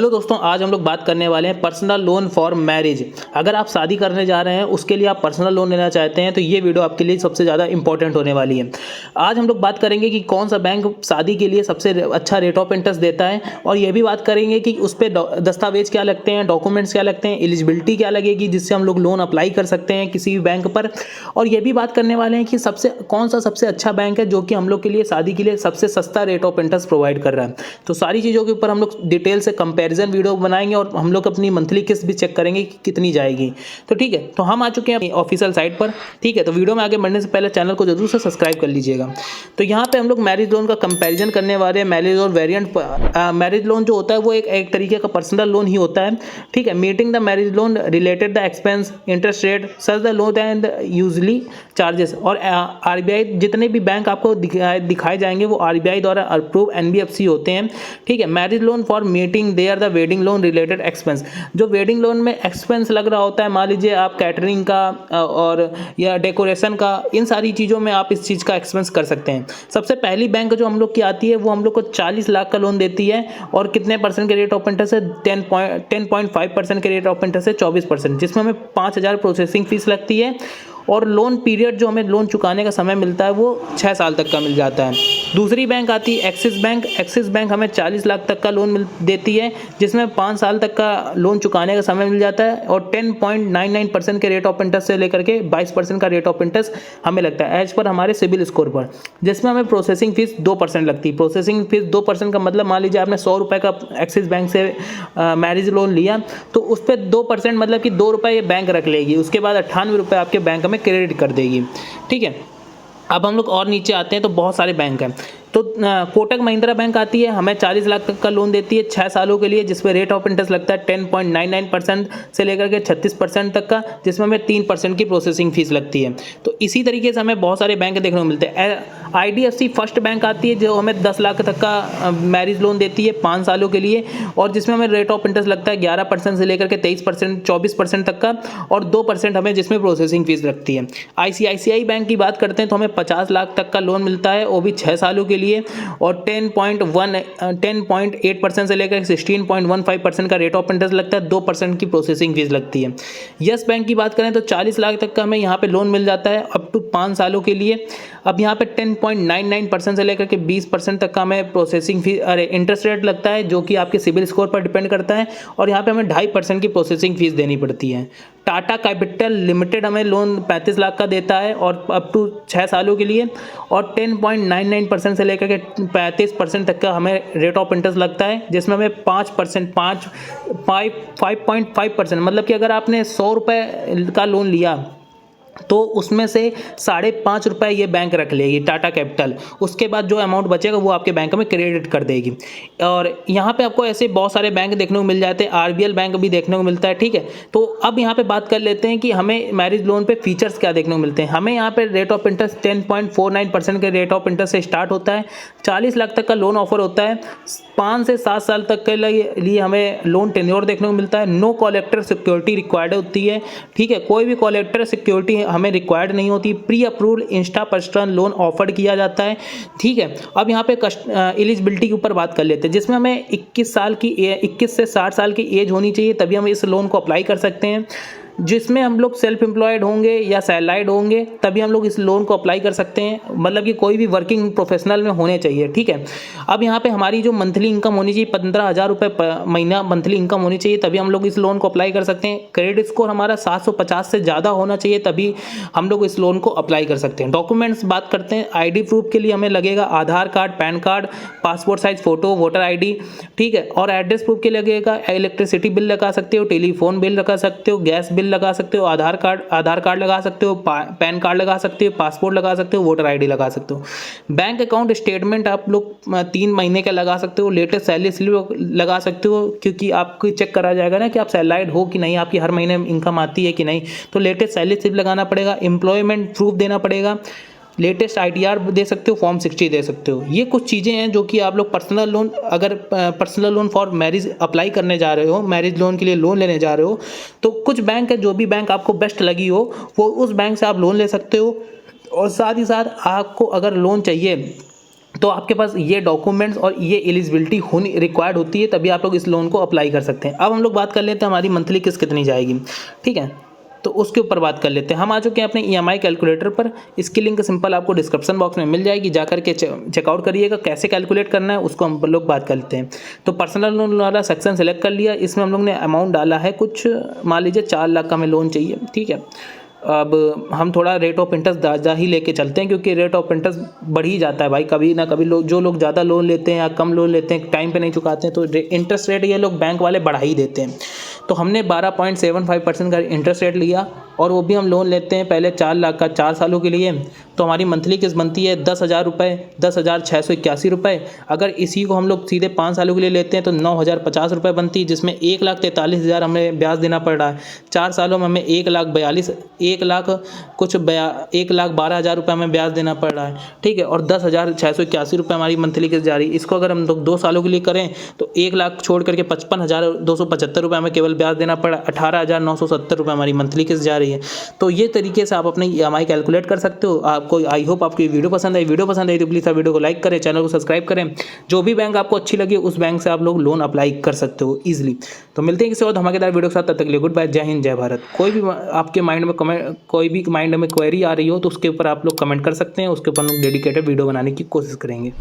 Hello दोस्तों, आज हम लोग बात करने वाले हैं पर्सनल लोन फॉर मैरिज। अगर आप शादी करने जा रहे हैं, उसके लिए आप पर्सनल लोन लेना चाहते हैं तो ये वीडियो आपके लिए सबसे ज़्यादा इंपॉर्टेंट होने वाली है। आज हम लोग बात करेंगे कि कौन सा बैंक शादी के लिए सबसे अच्छा रेट ऑफ इंटरेस्ट देता है, और ये भी बात करेंगे कि उस पर दस्तावेज क्या लगते हैं, डॉक्यूमेंट्स क्या लगते हैं, एलिजिबिलिटी क्या लगेगी जिससे हम लोग लोन अप्लाई कर सकते हैं किसी भी बैंक पर। और ये भी बात करने वाले हैं कि कौन सा सबसे अच्छा बैंक है जो कि हम लोग के लिए शादी के लिए सबसे सस्ता रेट ऑफ इंटरेस्ट प्रोवाइड कर रहा है। तो सारी चीज़ों के ऊपर हम लोग डिटेल से कंपेरिजन वीडियो बनाएंगे और हम लोग अपनी मंथली किस्त भी चेक करेंगे कि कितनी जाएगी। तो ठीक है, तो हम आ चुके हैं ऑफिशियल साइट पर। ठीक है, तो वीडियो में आगे बढ़ने से पहले चैनल को जरूर से सब्सक्राइब कर लीजिएगा। तो यहाँ पे हम लोग मैरिज लोन का कंपैरिजन करने वाले हैं। मैरिज और वेरिएंट मैरिज लोन जो होता है वो एक तरीके का पर्सनल लोन ही होता है। ठीक है, meeting the marriage loan related the expense interest rate such the loan and usually charges. और आरबीआई जितने भी बैंक आपको दिखाए जाएंगे वो आरबीआई द्वारा अप्रूव एनबीएफसी होते हैं। ठीक है, marriage loan for meeting their the wedding loan related expense. जो वेडिंग लोन में एक्सपेंस लग रहा होता है, मान लीजिए आप कैटरिंग का और या डेकोरेशन का, इन सारी चीज़ों में आप इस चीज़ का एक्सपेंस कर सकते हैं। सबसे पहली बैंक जो हम लोग की आती है वो हम लोग को 40 लाख का लोन देती है। और कितने परसेंट के रेट ऑफ इंटरेस्ट है? 10.5% के रेट ऑफ इंटरेस्ट है 24%, जिसमें हमें 5,000 प्रोसेसिंग फीस लगती है। और लोन पीरियड जो हमें लोन चुकाने का समय मिलता है वो 6 साल तक का मिल जाता है। दूसरी बैंक आती है एक्सिस बैंक। एक्सिस बैंक हमें 40 लाख तक का लोन देती है, जिसमें 5 साल तक का लोन चुकाने का समय मिल जाता है। और 10.99% के रेट ऑफ इंटरेस्ट से लेकर के 22% का रेट ऑफ इंटरेस्ट हमें लगता है एज पर हमारे सिबिल स्कोर पर, जिसमें हमें प्रोसेसिंग फीस 2% लगती है। प्रोसेसिंग फीस 2% का मतलब, मान लीजिए आपने 100 रुपये का एक्सिस बैंक से मैरिज लोन लिया तो उस पर 2% मतलब कि 2 रुपये ये बैंक रख लेगी, उसके बाद 98 रुपये आपके बैंक में क्रेडिट कर देगी। ठीक है, अब हम लोग और नीचे आते हैं तो बहुत सारे बैंक हैं। तो कोटक महिंद्रा बैंक आती है, हमें 40 लाख तक का लोन देती है 6 सालों के लिए, जिसमें रेट ऑफ इंटरेस्ट लगता है 10.99% से लेकर के 36% तक का, जिसमें हमें 3% की प्रोसेसिंग फीस लगती है। तो इसी तरीके से हमें बहुत सारे बैंक देखने को मिलते हैं। आईडीएफसी फर्स्ट बैंक आती है जो हमें 10 लाख तक का मैरिज लोन देती है 5 सालों के लिए, और जिसमें हमें रेट ऑफ इंटरेस्ट लगता है 11% से लेकर के 23%, 24% तक का, और 2% हमें जिसमें प्रोसेसिंग फीस लगती है। आईसीआईसीआई बैंक की बात करते हैं तो हमें 50 लाख तक का लोन मिलता है, वो भी 6 सालों के लिए, और 10.8% से लेकर 16.15% का रेट ऑफ इंटरेस्ट लगता है, 2% की प्रोसेसिंग फीस लगती है। यस बैंक की बात करें तो 40 लाख तक का हमें यहाँ पे लोन मिल जाता है अप टू 5 सालों के लिए। अब यहाँ पे 10.99% से लेकर के 20% तक का हमें प्रोसेसिंग फीस इंटरेस्ट रेट लगता है, जो कि आपके सिबिल स्कोर पर डिपेंड करता है, और यहाँ पे हमें 2.5% की प्रोसेसिंग फीस देनी पड़ती है। टाटा कैपिटल लिमिटेड हमें लोन 35 लाख का देता है और अप टू 6 सालों के लिए, और 10.99% से लेकर के 35% तक का हमें रेट ऑफ इंटरेस्ट लगता है, जिसमें हमें 5.5% मतलब कि अगर आपने 100 रुपये का लोन लिया तो उसमें से 5.5 रुपये ये बैंक रख लेगी टाटा कैपिटल। उसके बाद जो अमाउंट बचेगा वो आपके बैंक में क्रेडिट कर देगी। और यहाँ पे आपको ऐसे बहुत सारे बैंक देखने को मिल जाते हैं, आरबीएल बैंक भी देखने को मिलता है। ठीक है, तो अब यहाँ पे बात कर लेते हैं कि हमें मैरिज लोन पे फीचर्स क्या देखने को मिलते हैं। हमें यहाँ पे रेट ऑफ इंटरेस्ट 10.49% के रेट ऑफ इंटरेस्ट से स्टार्ट होता है। 40 लाख तक का लोन ऑफर होता है। 5 से 7 साल तक के लिए हमें लोन टेन्योर देखने को मिलता है। नो कॉलेक्टर सिक्योरिटी रिक्वायर्ड होती है। ठीक है, कोई भी कॉलेक्टर सिक्योरिटी हमें रिक्वायर्ड नहीं होती। Pre approved Insta personal loan offered किया जाता है। ठीक है, अब यहाँ पे एलिजिबिलिटी के ऊपर बात कर लेते हैं, जिसमें हमें 21 से 60 साल की एज होनी चाहिए, तभी हम इस लोन को अप्लाई कर सकते हैं। जिसमें हम लोग सेल्फ एम्प्लॉयड होंगे या सैलराइड होंगे तभी हम लोग इस लोन को अप्लाई कर सकते हैं, मतलब कि कोई भी वर्किंग प्रोफेशनल में होने चाहिए। ठीक है, अब यहाँ पे हमारी जो मंथली इनकम होनी चाहिए 15,000 रुपये महीना मंथली इनकम होनी चाहिए, तभी हम लोग इस लोन को अप्लाई कर सकते हैं। क्रेडिट स्कोर हमारा 750 से ज़्यादा होना चाहिए, तभी हम लोग इस लोन को अप्लाई कर सकते हैं। डॉक्यूमेंट्स बात करते हैं, आईडी प्रूफ के लिए हमें लगेगा Aadhaar card, PAN card, passport size photo, voter ID। ठीक है, और एड्रेस प्रूफ के लिए लगेगा इलेक्ट्रिसिटी बिल लगा सकते हो, टेलीफोन बिल लगा सकते हो, गैस बिल लगा सकते हो, आधार कार्ड लगा सकते हो, पैन कार्ड लगा सकते हो, पासपोर्ट लगा सकते हो, वोटर ID लगा सकते हो। बैंक अकाउंट स्टेटमेंट आप लोग 3 महीने का लगा सकते हो। लेटेस्ट सैलरी स्लिप लगा सकते हो, क्योंकि आपको चेक करा जाएगा ना कि आप सैलराइड हो कि नहीं, आपकी हर महीने इनकम आती है कि नहीं, तो लेटेस्ट सैलरी स्लिप लगाना पड़ेगा। एम्प्लॉयमेंट प्रूफ देना पड़ेगा। लेटेस्ट ITR दे सकते हो, फॉर्म 60 दे सकते हो। ये कुछ चीज़ें हैं जो कि आप लोग पर्सनल लोन, अगर personal loan for marriage apply करने जा रहे हो, मैरिज लोन के लिए लोन लेने जा रहे हो, तो कुछ बैंक है, जो भी बैंक आपको बेस्ट लगी हो वो उस बैंक से आप लोन ले सकते हो। और साथ ही साथ आपको अगर लोन चाहिए तो आपके पास ये डॉक्यूमेंट्स और ये एलिजिबिलिटी होनी रिक्वायर्ड होती है, तभी आप लोग इस लोन को अप्लाई कर सकते हैं। अब हम लोग बात कर लेते हैं हमारी मंथली किस्त कितनी जाएगी, ठीक है, तो उसके ऊपर बात कर लेते हैं। हम आ चुके हैं अपने EMI कैलकुलेटर पर। इसकी लिंक सिंपल आपको डिस्क्रिप्शन बॉक्स में मिल जाएगी, जाकर के चेकआउट करिएगा। कैसे कैलकुलेट करना है उसको हम लोग बात कर लेते हैं। तो पर्सनल लोन वाला सेक्शन सेलेक्ट कर लिया। इसमें हम लोग ने अमाउंट डाला है कुछ, मान लीजिए 4 लाख का हमें लोन चाहिए, ठीक है। अब हम थोड़ा रेट ऑफ इंटरेस्ट ज़्यादा ही लेके चलते हैं, क्योंकि रेट ऑफ इंटरेस्ट बढ़ ही जाता है भाई। कभी ना कभी जो लोग ज़्यादा लोन लेते हैं या कम लोन लेते हैं, टाइम पे नहीं चुकाते हैं, तो इंटरेस्ट रेट ये लोग बैंक वाले बढ़ा ही देते हैं। तो हमने 12.75% का इंटरेस्ट रेट लिया, और वो भी हम लोन लेते हैं पहले 4 लाख का 4 सालों के लिए। तो हमारी मंथली किस्त बनती है 10,000 रुपये, 10,681 रुपये। अगर इसी को हम लोग सीधे 5 सालों के लिए लेते हैं तो 9,050 रुपये बनती है, जिसमें 1,43,000 हमें ब्याज देना पड़ रहा है। 4 सालों में हमें 1,12,000 रुपये हमें ब्याज देना पड़ रहा है, ठीक है। और 10,681 रुपये हमारी मंथली किस्त जा रही है। इसको अगर हम लोग 2 सालों के लिए करें तो 1 लाख छोड़ करके 55,275 रुपये हमें केवल ब्याज देना पड़ा। 18,970 रुपये हमारी मंथली किस्त जा रही है। तो ये तरीके से आप अपने EMI कैलकुलेट कर सकते हो। आपको आई होप आपको वीडियो पसंद आई तो प्लीज़ आप वीडियो को लाइक करें, चैनल को सब्सक्राइब करें। जो भी बैंक आपको अच्छी लगे उस बैंक से आप लोग लोन अप्लाई कर सकते हो ईजिली। तो मिलते हैं किसी और धमाकेदार वीडियो के साथ, तब तक के लिए गुड बाय, जय हिंद, जय भारत। कोई भी आपके माइंड में क्वेरी आ रही हो तो उसके ऊपर आप लोग कमेंट कर सकते हैं, उसके ऊपर हम लोग डेडिकेटेड वीडियो बनाने की कोशिश करेंगे।